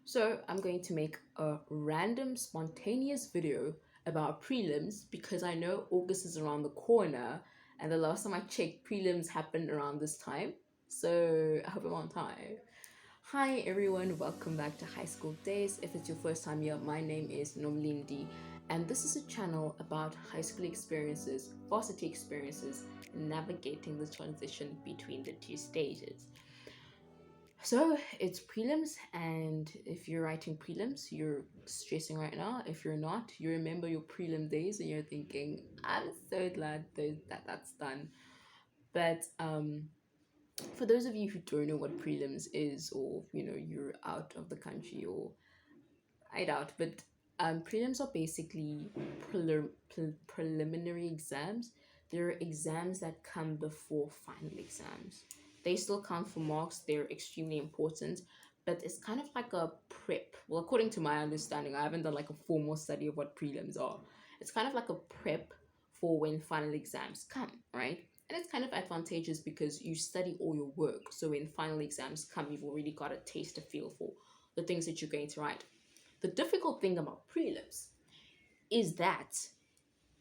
So I'm going to make a random spontaneous video about prelims because I know August is around the corner and the last time I checked prelims happened around this time. So I hope I'm on time. Hi everyone, welcome back to High School Days. If it's your first time here, my name is Nomlindi and this is a channel about high school experiences, varsity experiences, and navigating the transition between the two stages. So it's prelims, and if you're writing prelims, you're stressing right now. If you're not, you remember your prelim days and you're thinking, I'm so glad that that's done. But for those of you who don't know what prelims is, or you're out of the country, or I doubt, but prelims are basically preliminary exams. They're exams that come before final exams. They still count for marks, they're extremely important, but it's kind of like a prep. Well, according to my understanding, I haven't done like a formal study of what prelims are. It's kind of like a prep for when final exams come, right? And it's kind of advantageous because you study all your work. So when final exams come, you've already got a taste, a feel for the things that you're going to write. The difficult thing about prelims is that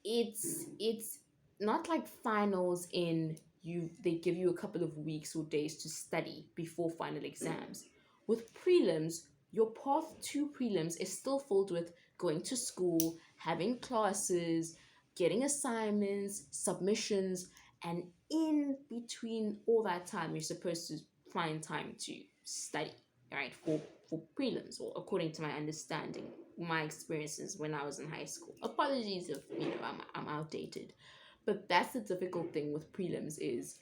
it's not like finals in you they give you a couple of weeks or days to study before final exams. With prelims, your path to prelims is still filled with going to school, having classes, getting assignments, submissions, and in between all that time you're supposed to find time to study, right? For prelims, or according to my understanding, my experiences when I was in high school. Apologies if I'm outdated, but that's the difficult thing with prelims is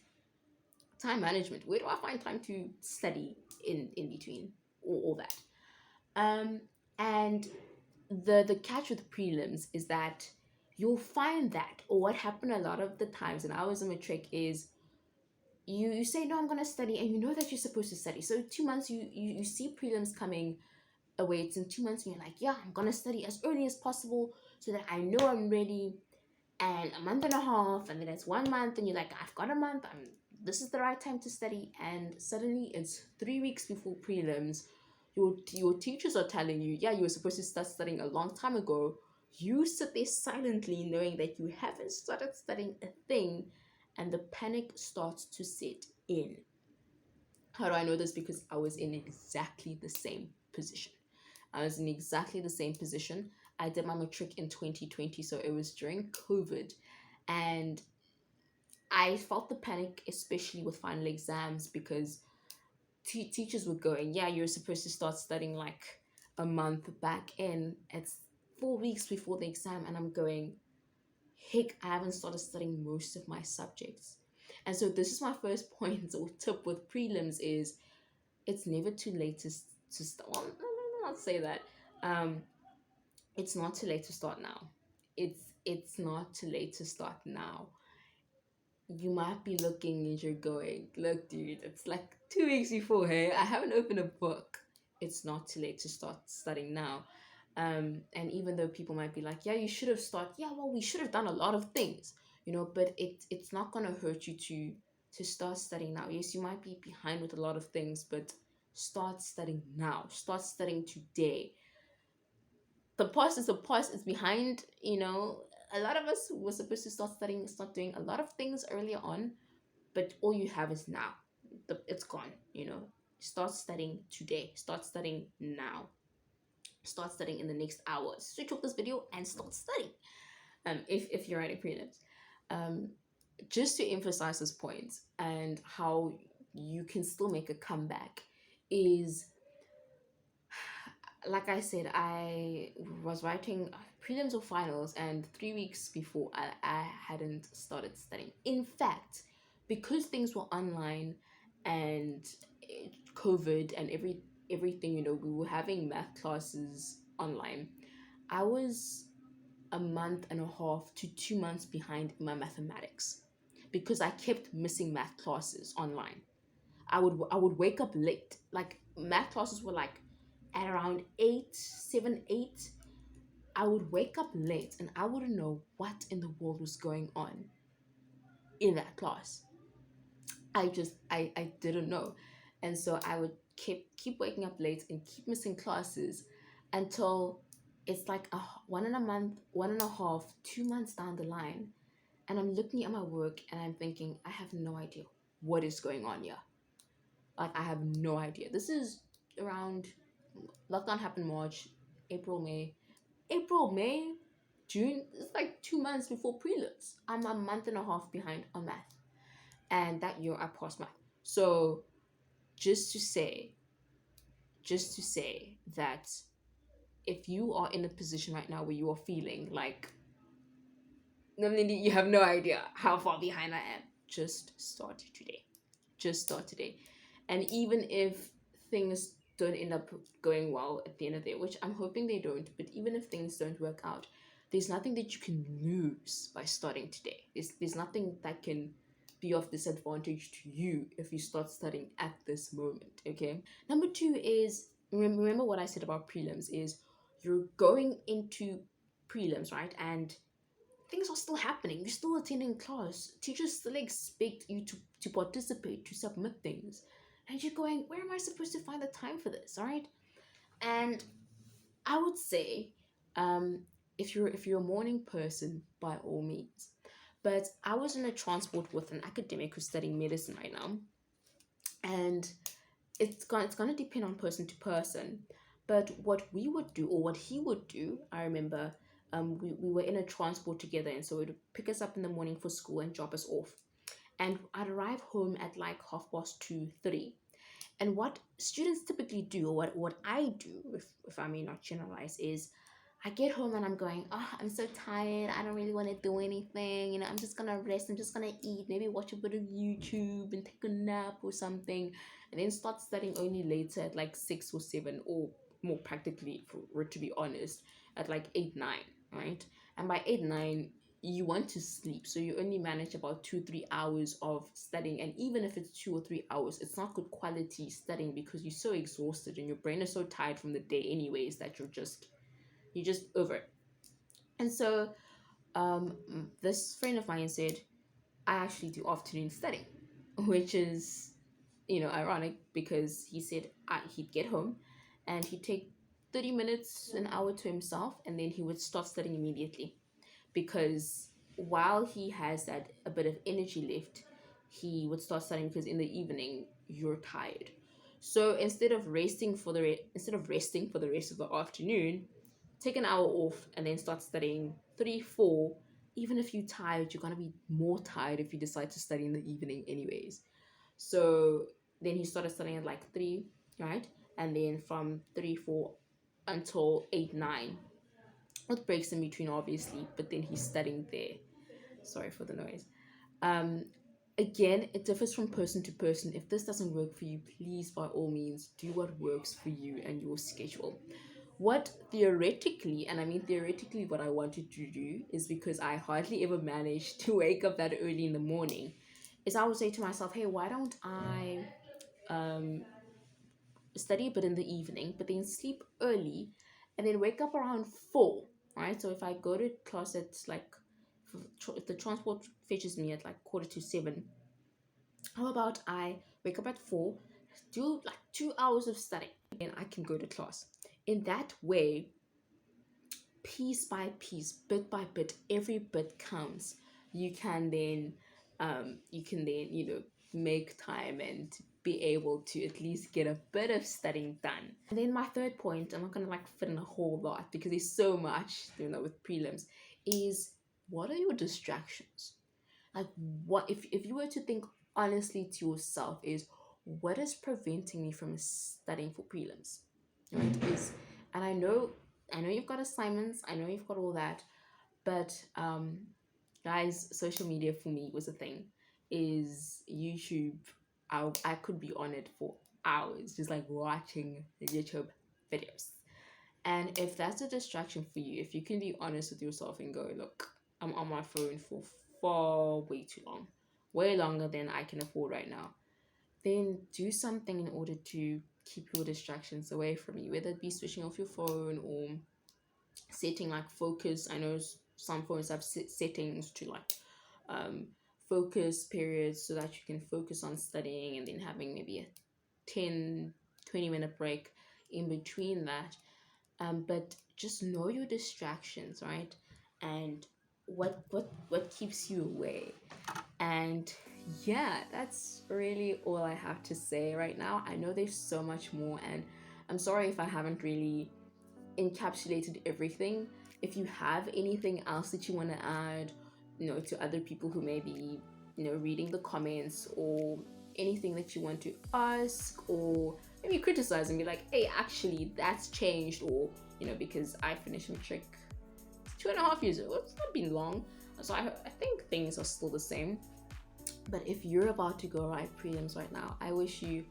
time management. Where do I find time to study in between all that? Um, and the catch with prelims is that you'll find that, or what happened a lot of the times, and I was a matric, is you say no, I'm gonna study, and you know that you're supposed to study. So 2 months you see prelims coming away. It's in 2 months, and you're like, yeah, I'm gonna study as early as possible so that I know I'm ready. And a month and a half, and then it's 1 month, and you're like, I've got a month. This is the right time to study. And suddenly, it's 3 weeks before prelims. Your teachers are telling you, yeah, you were supposed to start studying a long time ago. You sit there silently, knowing that you haven't started studying a thing, and the panic starts to set in. How do I know this? Because I was in exactly the same position. I was in exactly the same position. I did my matric in 2020, so it was during COVID. And I felt the panic, especially with final exams, because teachers were going, yeah, you're supposed to start studying like a month back in. It's 4 weeks before the exam. And I'm going, heck, I haven't started studying most of my subjects. And so this is my first point or tip with prelims is it's never too late to start. Well, no, I'll say that. Um, it's not too late to start now. It's not too late to start now. You might be looking and you're going, look, dude, it's like 2 weeks before. Hey, I haven't opened a book. It's not too late to start studying now. And even though people might be like, yeah, you should have started. Yeah, well, we should have done a lot of things, but it's not gonna hurt you to start studying now. Yes, you might be behind with a lot of things, but start studying now. Start studying today. The past is the past. It's behind. A lot of us were supposed to start doing a lot of things earlier on, but all you have is now. It's gone. Start studying today. Start studying now. Start studying in the next hour. Switch off this video and start studying. If you're writing prelims, um, just to emphasize this point and how you can still make a comeback is, like I said, I was writing prelims or finals, and 3 weeks before, I hadn't started studying. In fact, because things were online and COVID and everything, we were having math classes online. I was a month and a half to 2 months behind in my mathematics because I kept missing math classes online. I would wake up late. Like math classes were like at around 8, 7, 8. I would wake up late and I wouldn't know what in the world was going on in that class. I didn't know. And so I would keep waking up late and keep missing classes until it's like a 1 and a month, 1.5, 2 months down the line, and I'm looking at my work and I'm thinking, I have no idea what is going on here. Like, I have no idea. This is around, lockdown happened March, April, May, June. It's like 2 months before prelims. I'm a month and a half behind on math, and that year I passed math. So just to say, that if you are in a position right now where you are feeling like, Nomlindi, you have no idea how far behind I am, just start today. Just start today. And even if things don't end up going well at the end of the day, which I'm hoping they don't, but even if things don't work out, there's nothing that you can lose by starting today. There's nothing that can be of disadvantage to you if you start studying at this moment, okay? Number two is, remember what I said about prelims is you're going into prelims, right? And things are still happening. You're still attending class. Teachers still expect you to participate, to submit things. And you're going, where am I supposed to find the time for this? All right. And I would say, if you're a morning person, by all means. But I was in a transport with an academic who's studying medicine right now. And it's gonna depend on person to person. But what we would do, or what he would do, I remember, we were in a transport together, and so it would pick us up in the morning for school and drop us off. And I'd arrive home at like 2:30, 3. And what students typically do, or what I do, if I may not generalize, is I get home and I'm going, oh, I'm so tired. I don't really want to do anything. I'm just going to rest. I'm just going to eat, maybe watch a bit of YouTube and take a nap or something. And then start studying only later at like 6 or 7, or more practically, for to be honest, at like 8, 9, right? And by 8, 9, you want to sleep. So you only manage about 2, 3 hours of studying. And even if it's 2 or 3 hours, it's not good quality studying because you're so exhausted and your brain is so tired from the day anyways that you're just over it. And so this friend of mine said, I actually do afternoon studying, which is, ironic, because he said he'd get home and he'd take 30 minutes, an hour to himself, and then he would start studying immediately. Because while he has that a bit of energy left, he would start studying because in the evening you're tired. So instead of resting for the rest of the afternoon, take an hour off and then start studying 3, 4. Even if you're tired, you're gonna be more tired if you decide to study in the evening anyways. So then he started studying at like 3, right? And then from 3, 4 until 8, 9, with breaks in between obviously, but then he's studying there. Sorry for the noise. um Again, it differs from person to person. If this doesn't work for you, please by all means do what works for you and your schedule. What theoretically, and I mean theoretically, what I wanted to do is, because I hardly ever manage to wake up that early in the morning, is I would say to myself, hey, why don't I um study a bit in the evening, but then sleep early and then wake up around 4, right? So if I go to class at like, if the transport fetches me at like 6:45, how about I wake up at 4, do like 2 hours of studying, and I can go to class. In that way, piece by piece, bit by bit, every bit counts. You can then make time and be able to at least get a bit of studying done. And then my third point, I'm not gonna like fit in a whole lot because there's so much, with prelims, is what are your distractions? Like, what if you were to think honestly to yourself, is what is preventing me from studying for prelims? Right? And I know you've got assignments, I know you've got all that, but guys, social media for me was a thing. Is YouTube. I could be on it for hours, just like watching YouTube videos. And if that's a distraction for you, if you can be honest with yourself and go, look, I'm on my phone for far way too long, way longer than I can afford right now, then do something in order to keep your distractions away from you, whether it be switching off your phone or setting like focus. I know some phones have settings to like um, focus periods so that you can focus on studying, and then having maybe a 10 20-minute break in between that. But just know your distractions, right? And what keeps you away. And yeah, that's really all I have to say right now. I know there's so much more, and I'm sorry if I haven't really encapsulated everything. If you have anything else that you want to add, to other people who may be, reading the comments, or anything that you want to ask, or maybe criticize and be like, hey, actually, that's changed, or, because I finished matric 2.5 years ago. It's not been long. So I think things are still the same. But if you're about to go write prelims right now, I wish you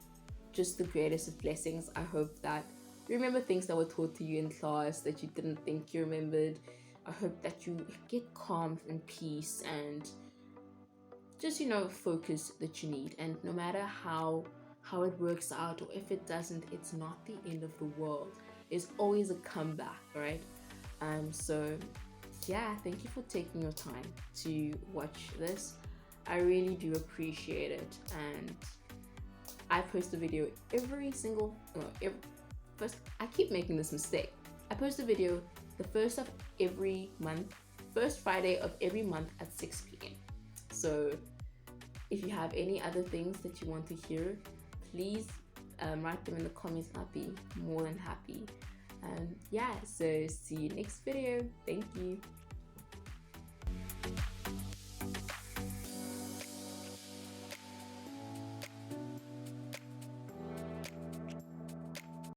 just the greatest of blessings. I hope that you remember things that were taught to you in class that you didn't think you remembered. I hope that you get calm and peace and just, focus that you need. And no matter how it works out, or if it doesn't, it's not the end of the world. There's always a comeback, right? So yeah, thank you for taking your time to watch this. I really do appreciate it. And I post a video every single first, I keep making this mistake. I post a video the first of every month, first Friday of every month at 6 p.m. So if you have any other things that you want to hear, please write them in the comments. I'll be more than happy. Yeah, so see you next video. Thank you.